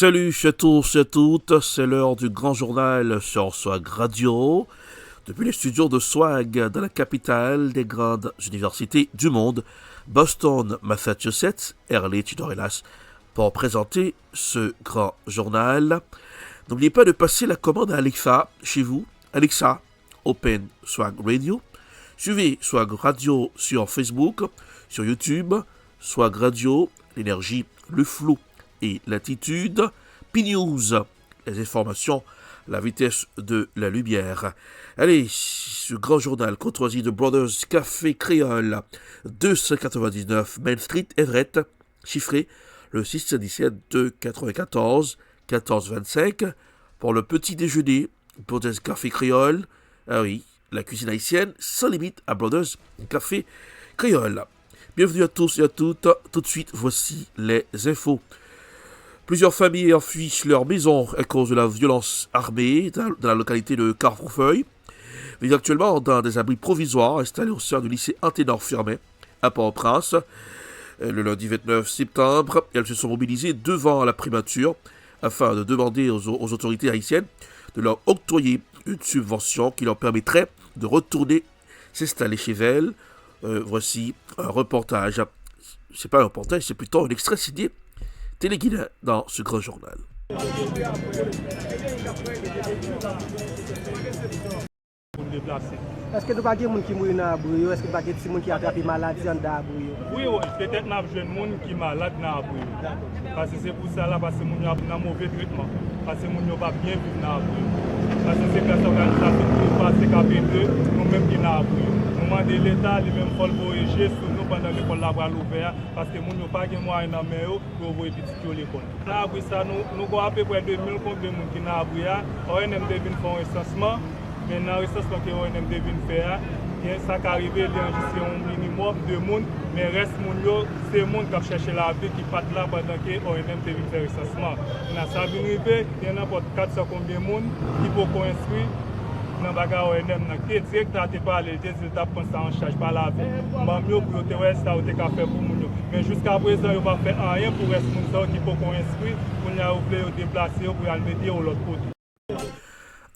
Salut à tous et à toutes, c'est l'heure du grand journal sur Swag Radio, depuis les studios de Swag dans la capitale des grandes universités du monde, Boston, Massachusetts, Ehrlich, Dorelas, pour présenter ce grand journal. N'oubliez pas de passer la commande à Alexa chez vous. Alexa, Open Swag Radio. Suivez Swag Radio sur Facebook, sur YouTube, Swag Radio, l'énergie, le flou et l'attitude. P-News, les informations, la vitesse de la lumière. Allez, ce grand journal courtoisie de Brothers Café Créole, 299 Main Street, Everett, chiffré le 617 294 1425 pour le petit déjeuner. Brothers Café Créole, ah oui, la cuisine haïtienne sans limite à Brothers Café Créole. Bienvenue à tous et à toutes. Tout de suite, voici les infos. Plusieurs familles enfuient leur maison à cause de la violence armée dans la localité de Carrefourfeuille. Vivent actuellement dans des abris provisoires installés au sein du lycée Anténor-Firmin à Port-au-Prince. Le lundi 29 septembre, elles se sont mobilisées devant la primature afin de demander aux autorités haïtiennes de leur octroyer une subvention qui leur permettrait de retourner s'installer chez elles. Voici un reportage. C'est pas un reportage, c'est plutôt un extrait signé Téléguinée dans ce grand journal. Est-ce que nous avons des gens qui mourent dans la brouille? Est-ce que nous avons des gens qui ont attrapé maladie dans la brouille? Oui, peut-être que nous avons des gens qui sont malades dans la brouille. Parce que c'est pour ça, parce que nous avons un mauvais traitement. Parce que nous n'avons pas bien vivre dans la brouille. Parce que c'est cette organisation qui passe KP2, nous-mêmes qui sont dans la brouille. Nous demandons l'État, lui-même, faut le corriger sur nous pendant que l'école a ouvert. Parce que nous n'avons pas de moyens dans la main pour envoyer les petits à l'école. Dans la brouille, nous avons à peu près 2000 combien de gens qui sont dans la brouille. ONM devine faire un recensement. Maintenant, le recensement que ONM devine faire, ça qui arrive, c'est un minimum de monde, mais le reste, c'est le monde qui cherche la vie qui part là pendant que ONM devine faire le recensement. Maintenant, ça vient arriver, il y en a pour 400 combien de monde qui peut construire dans le bagage ONM. Le directeur a parlé, le résultat prend ça en charge par la vie. Je pour te voir ça, tu as fait pour nous. Mais jusqu'à présent, il ne va pas faire rien pour le reste qui peut construire, pour nous déplacer, pour aller mettre de l'autre côté.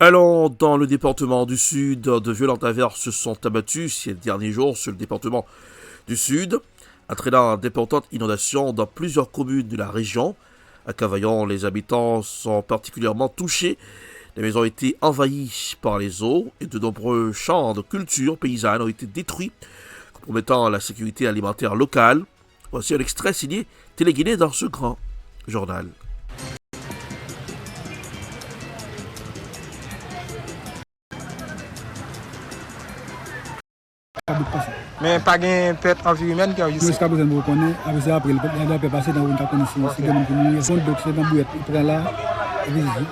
Allons dans le département du Sud, de violentes averses se sont abattues ces derniers jours sur le département du Sud, entraînant d'importantes inondations dans plusieurs communes de la région. À Cavaillon, les habitants sont particulièrement touchés. Les maisons ont été envahies par les eaux et de nombreux champs de culture paysanne ont été détruits, compromettant la sécurité alimentaire locale. Voici un extrait signé Téléguinée dans ce grand journal. Mais pas de perte en vie humaine qui a eu ici. Jusqu'à présent, vous connaissez, après, il a passé dans une condition. C'est comme une zone de c'est dans bouette. Il prend là,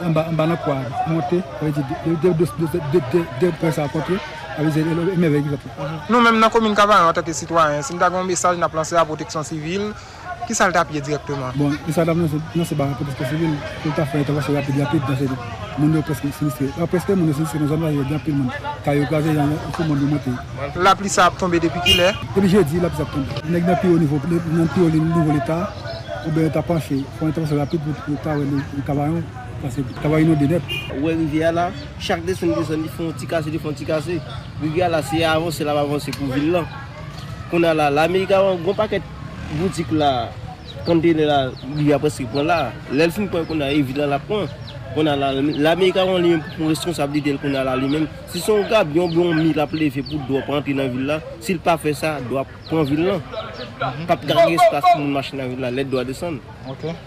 en bas dans quoi, monter, avec deux personnes à côté, avec des émerveilles. Nous-mêmes, dans la commune Cavaillon, en tant que citoyens, si nous avons un message, nous avons lancé la protection civile, qui s'en tape directement. Bon, ça dans c'est pas la protection civile, tout à fait intervention rapide dans ce monde presque sinistré. Après, nous sommes sinistrés, nous avons un peu de monde. Car il y a gazé, il faut monter. La pluie ça a tombé depuis qu'il est. Depuis jeudi, la pluie ça a tombé. Nous avons plus au niveau de l'État, ou bien l'État penché. Il faut une intervention rapide pour l'État ou le Cavaillon. Parce que Cavaillon est net. Oui, rivière là, chaque descente, ils font petit casser. Rivière là, c'est avancé pour la ville là. On a là, l'Amérique a un gros paquet de boutiques là. Conteneur là, il y a presque point là. L'elfine point qu'on a évidemment la point. On a l'Amérique a lui-même pour responsabilité qu'on a là lui-même. Si son gars bien mis la plaie fait pour doit rentrer dans la ville là, s'il pas fait ça, doit prendre ville là. Pas garder espace pour une machine dans la ville là, l'aide doit descendre.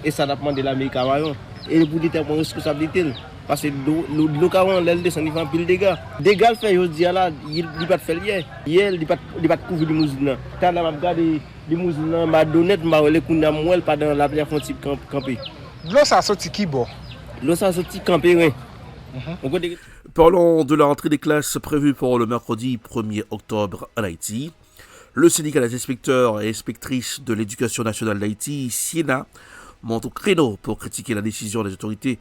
Et ça dépend de l'Amérique à Vaillon. Et pour déterminer responsabilité. Parce que le carreau, l'aile descend, il fait un pile de dégâts. Dégâts fait, je dis là, il ne peut pas faire hier. Hier, il ne peut pas couvrir les mousines. Quand on a regardé les mousines, ma donnette, ma relais, qu'on a moins pendant la première fois de camper. L'eau, ça a sorti qui bon? L'eau, ça a sorti camper, oui. Parlons de la rentrée des classes prévue pour le mercredi 1er octobre en Haïti. Le syndicat des inspecteurs et inspectrices de l'éducation nationale d'Haïti, SIENA, monte au créneau pour critiquer la décision des autorités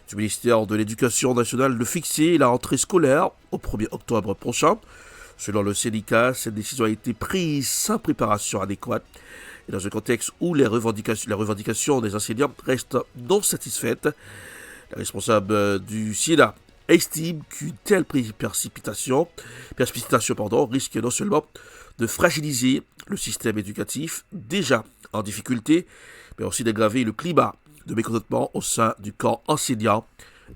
du ministère de l'Éducation nationale de fixer la rentrée scolaire au 1er octobre prochain. Selon le syndicat, cette décision a été prise sans préparation adéquate Et dans un contexte où les revendications des enseignants restent non satisfaites, la responsable du SINA estime qu'une telle précipitation risque non seulement de fragiliser le système éducatif déjà en difficulté, mais aussi d'aggraver le climat de mécontentement au sein du corps enseignant.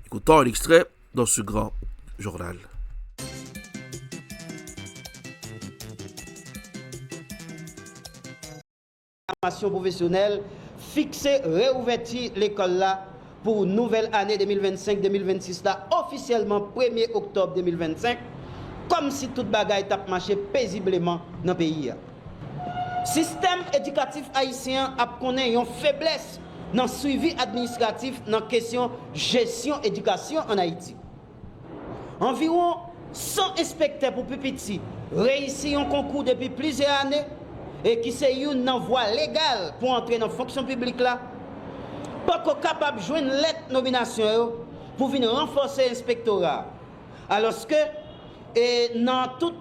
Écoutons un extrait dans ce grand journal. Formation professionnelle fixée, réouverture l'école là pour nouvelle année 2025-2026 là officiellement 1er octobre 2025 comme si toute bagaille t'a marché paisiblement dans le pays. Système éducatif haïtien a connaît une faiblesse dans le suivi administratif dans la question gestion éducation en Haïti. Environ 100 inspecteurs pour plus petits réussissent un concours depuis plusieurs années et qui c'est une voie légale pour entrer dans la fonction publique là, pas capable de jouer une lettre de nomination pour venir renforcer l'inspectorat. Alors que dans tout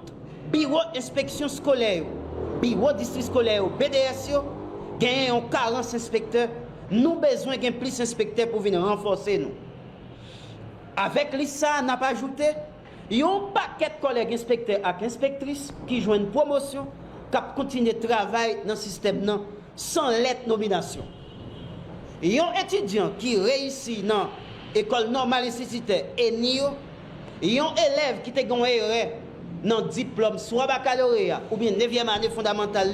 bureau d'inspection scolaire, bureau district scolaire, BDS, il y a 40 inspecteurs. Nous avons besoin de plus d'inspecteurs pour venir renforcer nous. Avec l'ISA, n'a pas ajouté, il y a un paquet de collègues inspecteurs et inspectrices qui jouent une promotion, qui continuent de travailler dans le système sans lettre de nomination. Il y a un étudiant qui réussit dans l'école normale nécessitaire et NIO, il y a un élève qui a gagné dans le diplôme, soit baccalauréat ou bien 9e année fondamentale,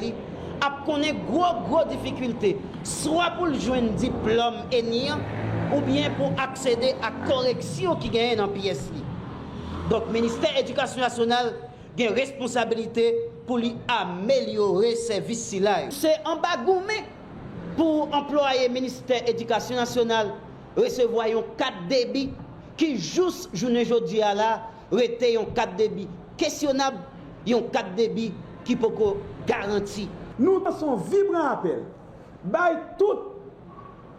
a connaît gros difficultés, soit pour jouer un diplôme ENIA ou bien pour accéder à la correction qui gagne dans le PSI. Donc, le ministère de l'Éducation nationale a une responsabilité pour lui améliorer ces services-là. C'est un bagoumé pour employer le ministère de l'Éducation nationale recevoir un 4 débit qui, juste journée aujourd'hui, là, était un 4 débit questionnable, un 4 débit qui peut garantir. Nous faisons vibrant appel by tout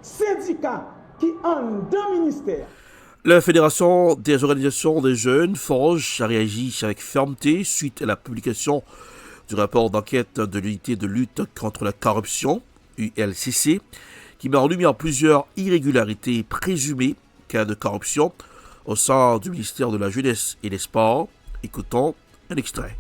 syndicat qui ont dans le ministère. La Fédération des organisations des jeunes, FORGE, a réagi avec fermeté suite à la publication du rapport d'enquête de l'unité de lutte contre la corruption, ULCC, qui met en lumière plusieurs irrégularités présumées cas de corruption au sein du ministère de la Jeunesse et des Sports. Écoutons un extrait.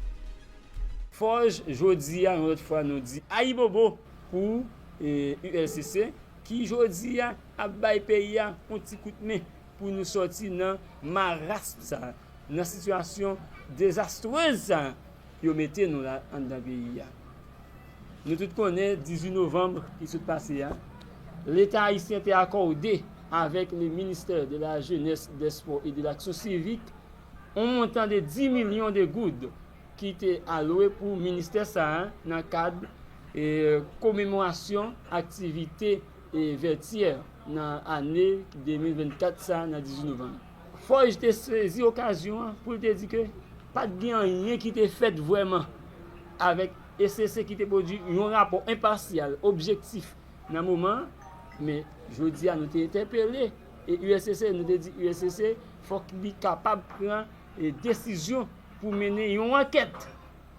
FORGE, jodi a, une autre fois, nous dit aïe bobo pour ULCC, qui jodi a bay pays un petit coup de main pour nous sortir dans marasme, dans la situation désastreuse, yo mettez nous là dans le pays. Nous tous connaissons 18 novembre qui s'est passé. L'État haïtien était accordé avec le ministère de la Jeunesse, des Sports et de l'Action civique un montant de 10 millions de gouttes qui était alloué pour le ministère ça dans le cadre de commémoration activité et vertière dans l'année 2024 ça dans 18 novembre. Faut que je saisi l'occasion pour te dire que pas de rien qui était fait vraiment avec ECC qui te produit un rapport impartial, objectif dans le moment, mais je dis à nous interpellé et USCC nous dit USCC faut qu'il soit capable de prendre des décisions pour mener une enquête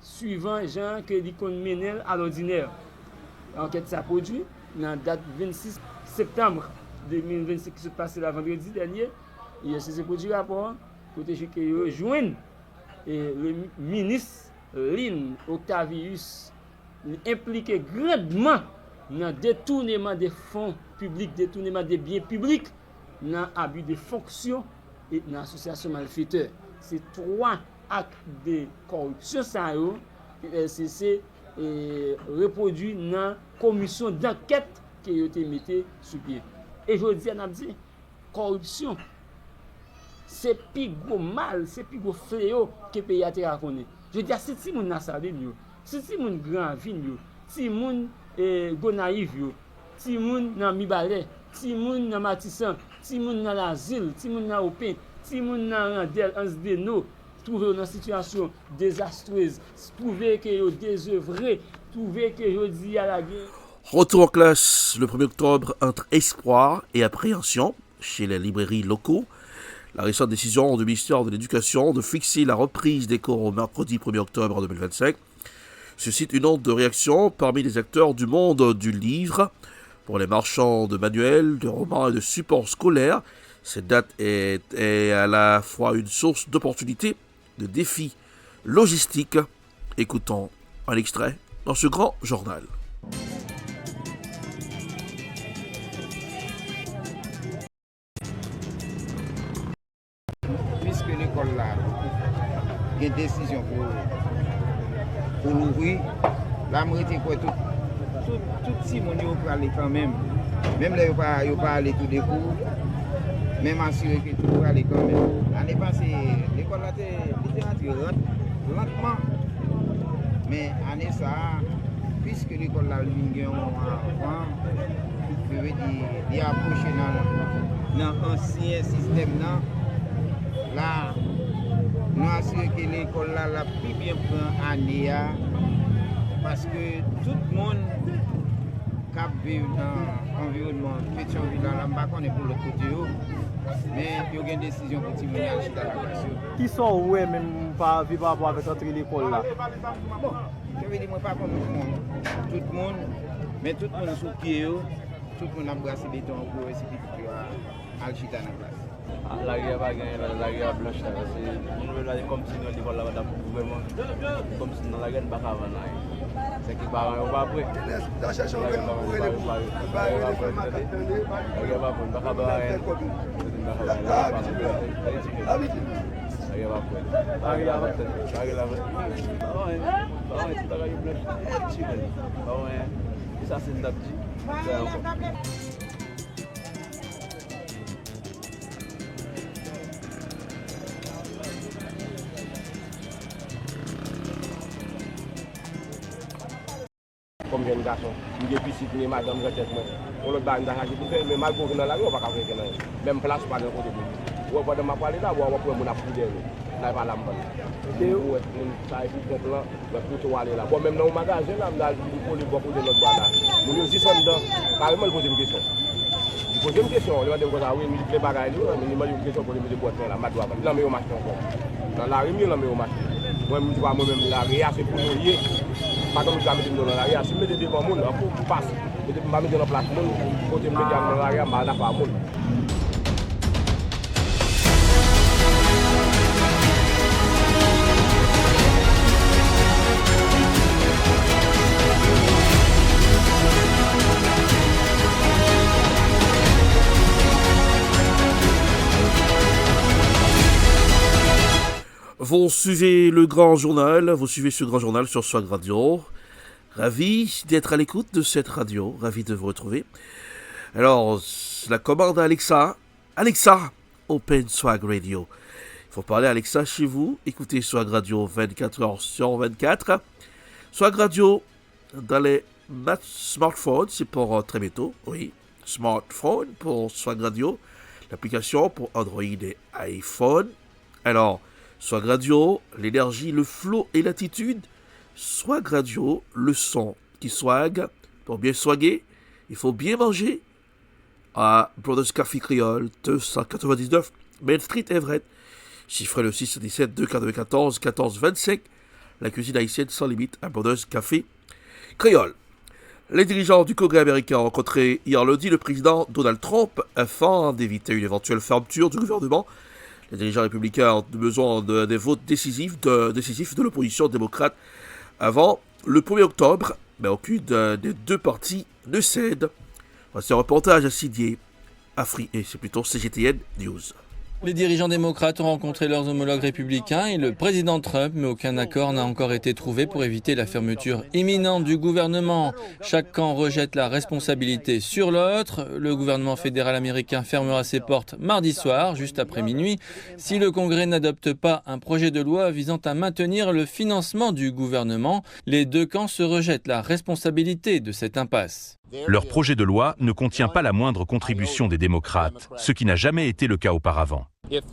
suivant les gens que dit qu'on mène à l'ordinaire. L'enquête s'est produite dans la date 26 septembre 2026 qui s'est passé le vendredi dernier. USCC produit un rapport pour que joigne le ministre Lynn Octavius impliqué grandement dans le détournement des fonds publics, détournement des biens publics, dans l'abus de fonctions et dans l'association malfaiteur. C'est 3 actes de corruption ça ULCC reproduit dans la commission d'enquête qui a été mise sur pied. Et je dis à dit corruption c'est plus gros mal, c'est plus gros fléau que le pays a été raconté. Je dis à si ti moun na Sardine yo, si ti moun Grand Ville yo, ti moun Gonaïve yo, ti moun nan Mibale, ti moun nan Matissan, ti moun nan l'asile, ti moun nan Opin, ti moun nan Randel, Ansdeno, trouver dans situation désastreuse, trouver que yo désœuvré, trouver que yo dit à la guerre. Retour en classe le 1er octobre entre espoir et appréhension chez les librairies locaux. La récente décision du ministère de l'Éducation de fixer la reprise des cours au mercredi 1er octobre 2025 suscite une onde de réaction parmi les acteurs du monde du livre. Pour les marchands de manuels, de romans et de supports scolaires, cette date est à la fois une source d'opportunités, de défis logistiques. Écoutons un extrait dans ce grand journal. Puisque l'école là, il y a une décision pour l'ouvrir, là, je me quoi tout si mon yo pour aller quand même là yo pas aller tout des cours même assurer que tout pour aller quand même l'année passée l'école là était lentement mais année ça puisque l'école là lui avant je veux dire il approché dans ancien système là nous assurer que l'école là la plus bien prend année parce que tout le monde qui vit dans l'environnement Pétionville, là, je ne sais pas pour l'autre côté, mais il y a une décision pour tirer la classe. Qui sont ouais même pas vivre par rapport avec l'entrée de l'école là? Bon, je veux dire, moi pas comme tout le monde, mais tout le monde sous pied, tout le monde a brassé des temps pour essayer de aller chita dans la classe. La guerre va gagner, la guerre blanche, c'est comme si nous l'école là vraiment comme si dans la guerre pas avant là. C'est qui parents on va après. La chercher on comme jeune garçon, je suis ici, mais madame, je suis on le bat dans la vie, mais malgré que dans la rue, on va pas faire même place pas dans le côté. On va demander parler là, on va prendre mon appui là pas la bonne. Et ça est plus complet, mais pour aller là. Bon même dans le magasin là, on a pour les beaucoup de notre bar là. Nous nous disons dedans, carrément il pose une question. Il pose une question, il va dire ça oui, il fait bagaille là, mais il m'a dit une question pour les boîtes là, madoua. Là mais au marché encore. Dans la rue, là mais au marché. Moi je vois moi même la réa c'est pour nous lier. Pas comme ça, je me dans l'arrière. Si je me dis devant moi, pour passer. Je me mets dans la place, pour me mettre dans l'arrière, je ne vais pas. Vous suivez le grand journal, vous suivez ce grand journal sur Swag Radio. Ravi d'être à l'écoute de cette radio, ravi de vous retrouver. Alors, la commande à Alexa. Alexa, open Swag Radio. Il faut parler à Alexa chez vous. Écoutez Swag Radio 24h sur 24. Swag Radio dans les smartphones, c'est pour très bientôt. Oui, smartphone pour Swag Radio. L'application pour Android et iPhone. Alors, Swag Radio, l'énergie, le flow et l'attitude. Swag Radio, le son qui swag. Pour bien swaguer, il faut bien manger. À Brothers Café Créole, 299 Main Street, Everett. Chiffrez le 617 294 14 25. La cuisine haïtienne sans limite à Brothers Café Créole. Les dirigeants du Congrès américain ont rencontré hier lundi le président Donald Trump afin d'éviter une éventuelle fermeture du gouvernement. Les dirigeants républicains ont besoin des votes décisifs de l'opposition démocrate avant le 1er octobre, mais aucune des deux parties ne cède. Voici un reportage à signer et c'est plutôt CGTN News. Les dirigeants démocrates ont rencontré leurs homologues républicains et le président Trump, mais aucun accord n'a encore été trouvé pour éviter la fermeture imminente du gouvernement. Chaque camp rejette la responsabilité sur l'autre. Le gouvernement fédéral américain fermera ses portes mardi soir, juste après minuit, si le Congrès n'adopte pas un projet de loi visant à maintenir le financement du gouvernement. Les deux camps se rejettent la responsabilité de cette impasse. Leur projet de loi ne contient pas la moindre contribution des démocrates, ce qui n'a jamais été le cas auparavant.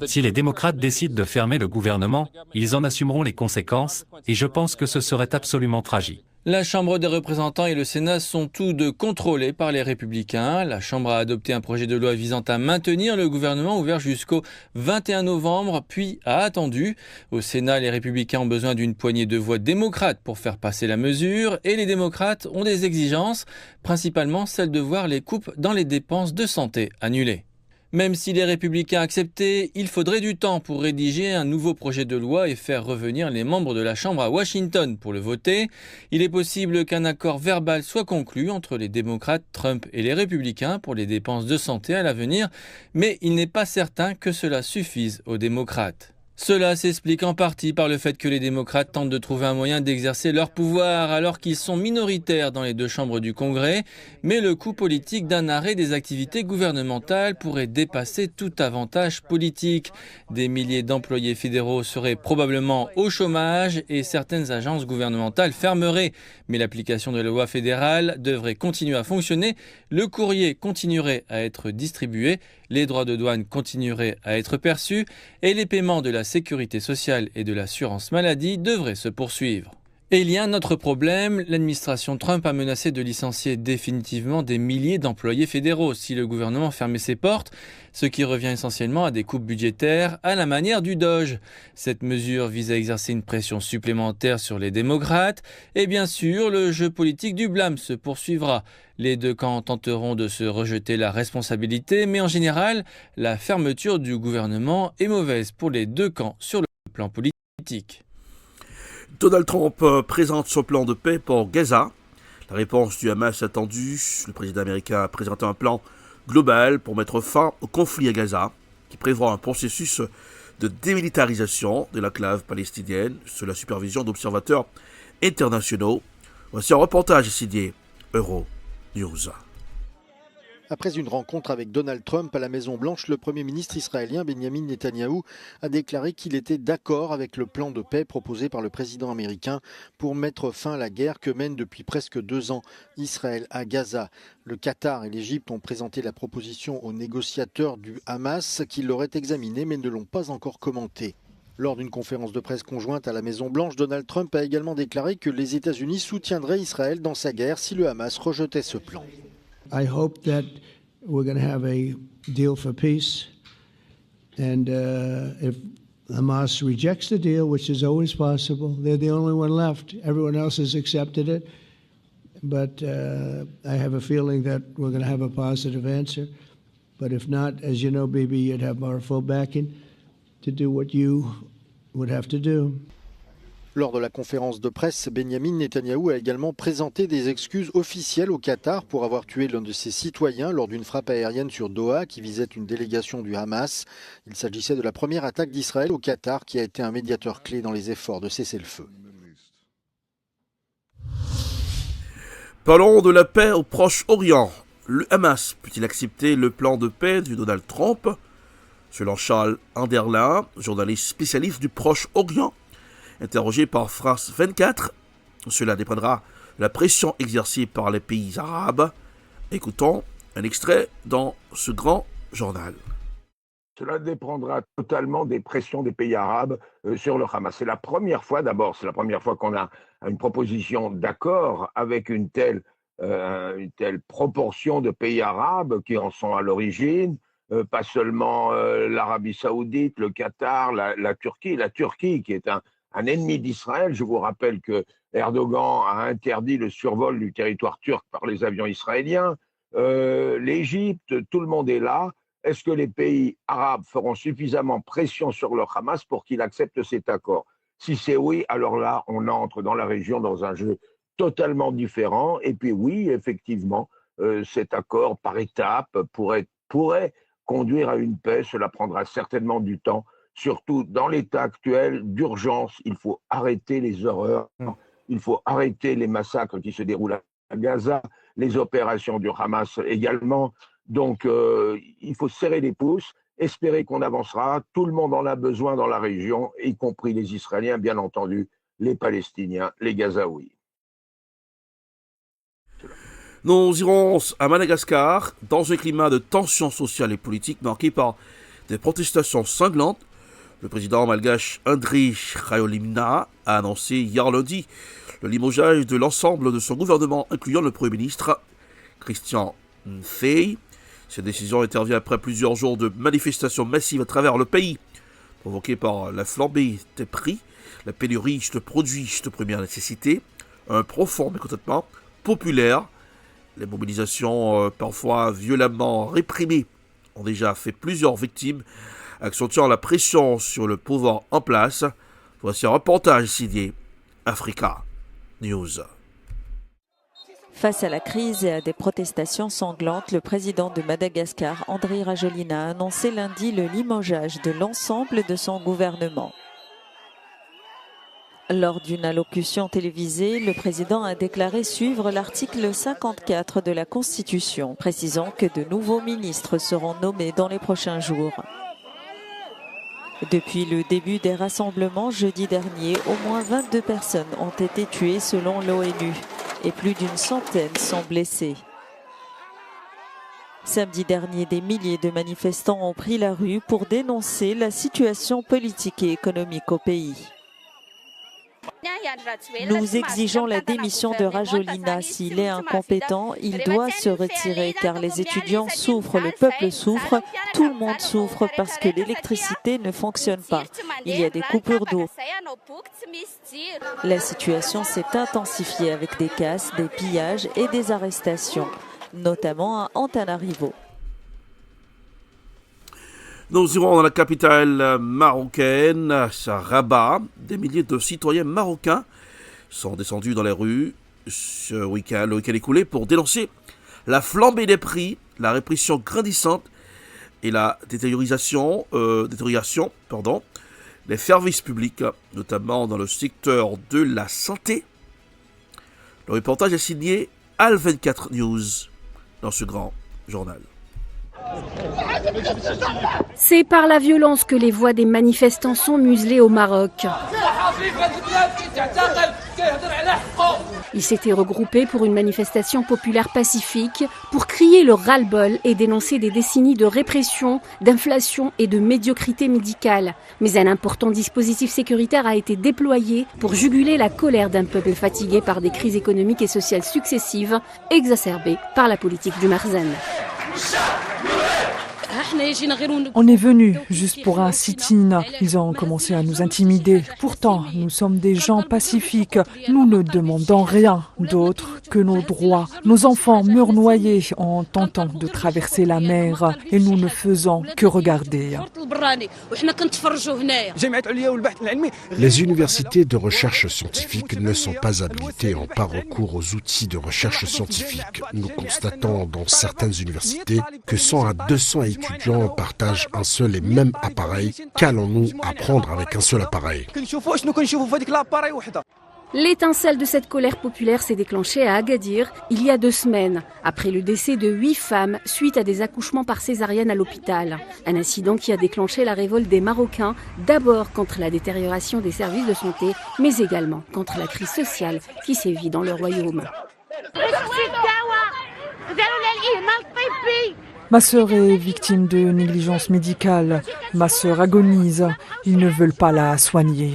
Si les démocrates décident de fermer le gouvernement, ils en assumeront les conséquences et je pense que ce serait absolument tragique. La Chambre des représentants et le Sénat sont tous deux contrôlés par les Républicains. La Chambre a adopté un projet de loi visant à maintenir le gouvernement ouvert jusqu'au 21 novembre, puis a attendu. Au Sénat, les Républicains ont besoin d'une poignée de voix démocrates pour faire passer la mesure, et les démocrates ont des exigences, principalement celle de voir les coupes dans les dépenses de santé annulées. Même si les Républicains acceptaient, il faudrait du temps pour rédiger un nouveau projet de loi et faire revenir les membres de la Chambre à Washington pour le voter. Il est possible qu'un accord verbal soit conclu entre les démocrates, Trump et les Républicains pour les dépenses de santé à l'avenir, mais il n'est pas certain que cela suffise aux démocrates. Cela s'explique en partie par le fait que les démocrates tentent de trouver un moyen d'exercer leur pouvoir alors qu'ils sont minoritaires dans les deux chambres du Congrès, mais le coût politique d'un arrêt des activités gouvernementales pourrait dépasser tout avantage politique. Des milliers d'employés fédéraux seraient probablement au chômage et certaines agences gouvernementales fermeraient. Mais l'application de la loi fédérale devrait continuer à fonctionner, le courrier continuerait à être distribué, les droits de douane continueraient à être perçus et les paiements de la sécurité sociale et de l'assurance maladie devraient se poursuivre. Et il y a un autre problème, l'administration Trump a menacé de licencier définitivement des milliers d'employés fédéraux si le gouvernement fermait ses portes, ce qui revient essentiellement à des coupes budgétaires à la manière du Doge. Cette mesure vise à exercer une pression supplémentaire sur les démocrates et bien sûr le jeu politique du blâme se poursuivra. Les deux camps tenteront de se rejeter la responsabilité, mais en général, la fermeture du gouvernement est mauvaise pour les deux camps sur le plan politique. Donald Trump présente son plan de paix pour Gaza. La réponse du Hamas attendue. Le président américain a présenté un plan global pour mettre fin au conflit à Gaza, qui prévoit un processus de démilitarisation de l'enclave palestinienne sous la supervision d'observateurs internationaux. Voici un reportage signé Euronews. Après une rencontre avec Donald Trump à la Maison-Blanche, le Premier ministre israélien Benjamin Netanyahou a déclaré qu'il était d'accord avec le plan de paix proposé par le président américain pour mettre fin à la guerre que mène depuis presque 2 ans Israël à Gaza. Le Qatar et l'Égypte ont présenté la proposition aux négociateurs du Hamas qui l'auraient examinée mais ne l'ont pas encore commentée. Lors d'une conférence de presse conjointe à la Maison-Blanche, Donald Trump a également déclaré que les États-Unis soutiendraient Israël dans sa guerre si le Hamas rejetait ce plan. I hope that we're going to have a deal for peace. And if Hamas rejects the deal, which is always possible, they're the only one left. Everyone else has accepted it. But I have a feeling that we're going to have a positive answer. But if not, as you know, Bibi, you'd have our full backing to do what you would have to do. Lors de la conférence de presse, Benjamin Netanyahou a également présenté des excuses officielles au Qatar pour avoir tué l'un de ses citoyens lors d'une frappe aérienne sur Doha qui visait une délégation du Hamas. Il s'agissait de la première attaque d'Israël au Qatar qui a été un médiateur clé dans les efforts de cesser le feu. Parlons de la paix au Proche-Orient. Le Hamas peut-il accepter le plan de paix de Donald Trump ? Selon Charles Anderlin, journaliste spécialiste du Proche-Orient, interrogé par France 24, cela dépendra de la pression exercée par les pays arabes. Écoutons un extrait dans ce grand journal. Cela dépendra totalement des pressions des pays arabes sur le Hamas. C'est la première fois qu'on a une proposition d'accord avec une telle proportion de pays arabes qui en sont à l'origine, pas seulement l'Arabie Saoudite, le Qatar, la Turquie qui est un ennemi d'Israël. Je vous rappelle que Erdogan a interdit le survol du territoire turc par les avions israéliens. L'Égypte, tout le monde est là. Est-ce que les pays arabes feront suffisamment pression sur le Hamas pour qu'il accepte cet accord ? Si c'est oui, alors là, on entre dans la région dans un jeu totalement différent. Et puis oui, effectivement, cet accord par étapes pourrait conduire à une paix. Cela prendra certainement du temps. Surtout dans l'état actuel d'urgence, il faut arrêter les horreurs, il faut arrêter les massacres qui se déroulent à Gaza, les opérations du Hamas également. Donc, il faut serrer les pouces, espérer qu'on avancera. Tout le monde en a besoin dans la région, y compris les Israéliens, bien entendu, les Palestiniens, les Gazaouis. Nous irons à Madagascar, dans un climat de tension sociale et politique marqué par des protestations sanglantes. Le président malgache Andry Rajoelina a annoncé hier lundi le limogeage de l'ensemble de son gouvernement, incluant le Premier ministre Christian Mfei. Cette décision intervient après plusieurs jours de manifestations massives à travers le pays, provoquées par la flambée des prix, la pénurie de produits de première nécessité, un profond mécontentement populaire. Les mobilisations, parfois violemment réprimées, ont déjà fait plusieurs victimes, accentuant la pression sur le pouvoir en place. Voici un reportage signé Africa News. Face à la crise et à des protestations sanglantes, le président de Madagascar, Andry Rajoelina, a annoncé lundi le limogeage de l'ensemble de son gouvernement. Lors d'une allocution télévisée, le président a déclaré suivre l'article 54 de la Constitution, précisant que de nouveaux ministres seront nommés dans les prochains jours. Depuis le début des rassemblements jeudi dernier, au moins 22 personnes ont été tuées selon l'ONU et plus d'une centaine sont blessées. Samedi dernier, des milliers de manifestants ont pris la rue pour dénoncer la situation politique et économique au pays. Nous exigeons la démission de Rajoelina. S'il est incompétent, il doit se retirer car les étudiants souffrent, le peuple souffre, tout le monde souffre parce que l'électricité ne fonctionne pas. Il y a des coupures d'eau. La situation s'est intensifiée avec des casses, des pillages et des arrestations, notamment à Antananarivo. Nous irons dans la capitale marocaine, à Rabat. Des milliers de citoyens marocains sont descendus dans les rues le week-end écoulé pour dénoncer la flambée des prix, la répression grandissante et la détérioration des services publics, notamment dans le secteur de la santé. Le reportage est signé Al24 News dans ce grand journal. C'est par la violence que les voix des manifestants sont muselées au Maroc. Ils s'étaient regroupés pour une manifestation populaire pacifique pour crier leur ras-le-bol et dénoncer des décennies de répression, d'inflation et de médiocrité médicale. Mais un important dispositif sécuritaire a été déployé pour juguler la colère d'un peuple fatigué par des crises économiques et sociales successives, exacerbées par la politique du Marzen. On est venus juste pour un sit-in. Ils ont commencé à nous intimider. Pourtant, nous sommes des gens pacifiques. Nous ne demandons rien d'autre que nos droits. Nos enfants meurent noyés en tentant de traverser la mer et nous ne faisons que regarder. Les universités de recherche scientifique ne sont pas habilitées en par recours aux outils de recherche scientifique. Nous constatons dans certaines universités que 100 à 200 étudiants partagent un seul et même appareil. Qu'allons-nous apprendre avec un seul appareil ? L'étincelle de cette colère populaire s'est déclenchée à Agadir il y a 2 semaines, après le décès de 8 femmes suite à des accouchements par césarienne à l'hôpital. Un incident qui a déclenché la révolte des Marocains, d'abord contre la détérioration des services de santé, mais également contre la crise sociale qui sévit dans le royaume. Ma sœur est victime de négligence médicale. Ma sœur agonise. Ils ne veulent pas la soigner.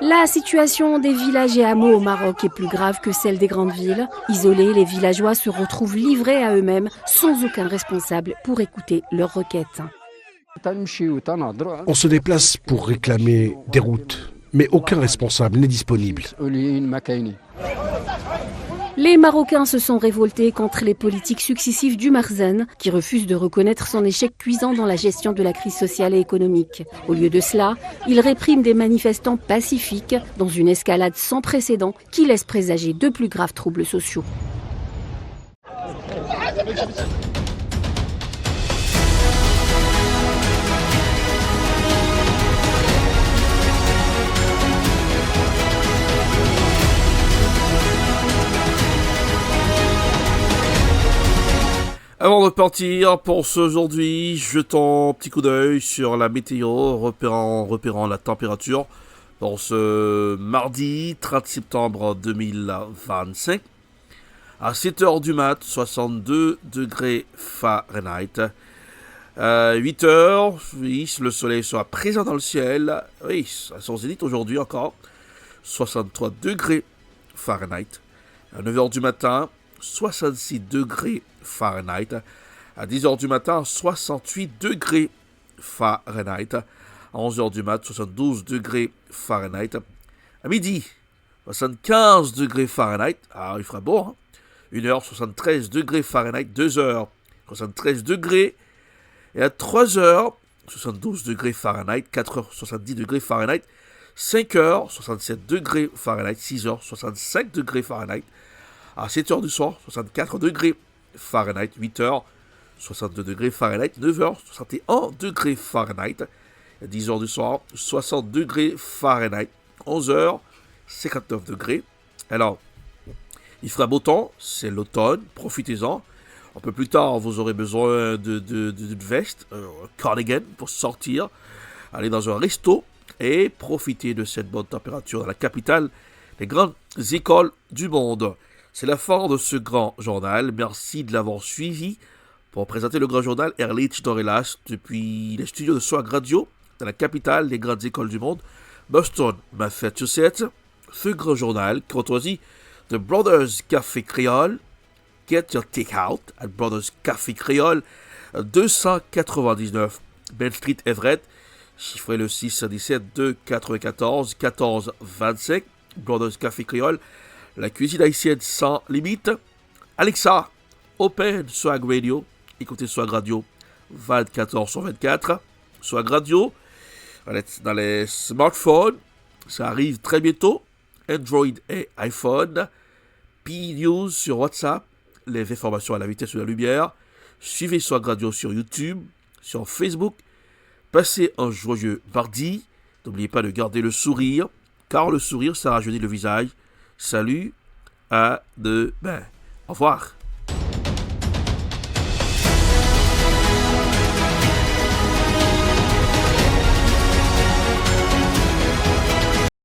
La situation des villages et hameaux au Maroc est plus grave que celle des grandes villes. Isolés, les villageois se retrouvent livrés à eux-mêmes sans aucun responsable pour écouter leurs requêtes. On se déplace pour réclamer des routes, mais aucun responsable n'est disponible. Les Marocains se sont révoltés contre les politiques successives du Marzen, qui refusent de reconnaître son échec cuisant dans la gestion de la crise sociale et économique. Au lieu de cela, ils répriment des manifestants pacifiques dans une escalade sans précédent qui laisse présager de plus graves troubles sociaux. Avant de partir pour ce aujourd'hui, jetons un petit coup d'œil sur la météo, repérant la température pour ce mardi 30 septembre 2025. À 7h du mat, 62 degrés Fahrenheit. 8h, oui, le soleil sera présent dans le ciel. Oui, à son zénith aujourd'hui encore. 63 degrés Fahrenheit. À 9h du matin, 66 degrés Fahrenheit. À 10h du matin, 68 degrés Fahrenheit. À 11h du matin, 72 degrés Fahrenheit. À midi, 75 degrés Fahrenheit. Ah, il fera beau, hein? 1h, 73 degrés Fahrenheit. 2h, 73 degrés. Et à 3h, 72 degrés Fahrenheit. 4h, 70 degrés Fahrenheit. 5h, 67 degrés Fahrenheit. 6h, 65 degrés Fahrenheit. À 7h du soir, 64 degrés Fahrenheit. 8h, 62 degrés Fahrenheit. 9h, 61 degrés Fahrenheit. À 10h du soir, 60 degrés Fahrenheit. 11h, 59 degrés. Alors, il fera beau temps, c'est l'automne, profitez-en. Un peu plus tard, vous aurez besoin d'une veste, un cardigan pour sortir, aller dans un resto et profiter de cette bonne température dans la capitale des grandes écoles du monde. C'est la fin de ce grand journal. Merci de l'avoir suivi. Pour présenter le grand journal, Erlich Dorelas depuis les studios de Swag Radio dans la capitale des grandes écoles du monde, Boston, Massachusetts. Ce grand journal courtoisie de Brothers Café Créole. Get your take-out at Brothers Café Créole, 299 Bell Street, Everett. Chiffrez le 617-294-1425. Brothers Café Créole, la cuisine haïtienne sans limite. Alexa, open Swag Radio. Écoutez Swag Radio 24h/24. Swag Radio dans les smartphones. Ça arrive très bientôt. Android et iPhone. P-News sur WhatsApp. Les informations à la vitesse de la lumière. Suivez Swag Radio sur YouTube, sur Facebook. Passez un joyeux mardi. N'oubliez pas de garder le sourire, car le sourire, ça rajeunit le visage. Salut, à demain. Au revoir.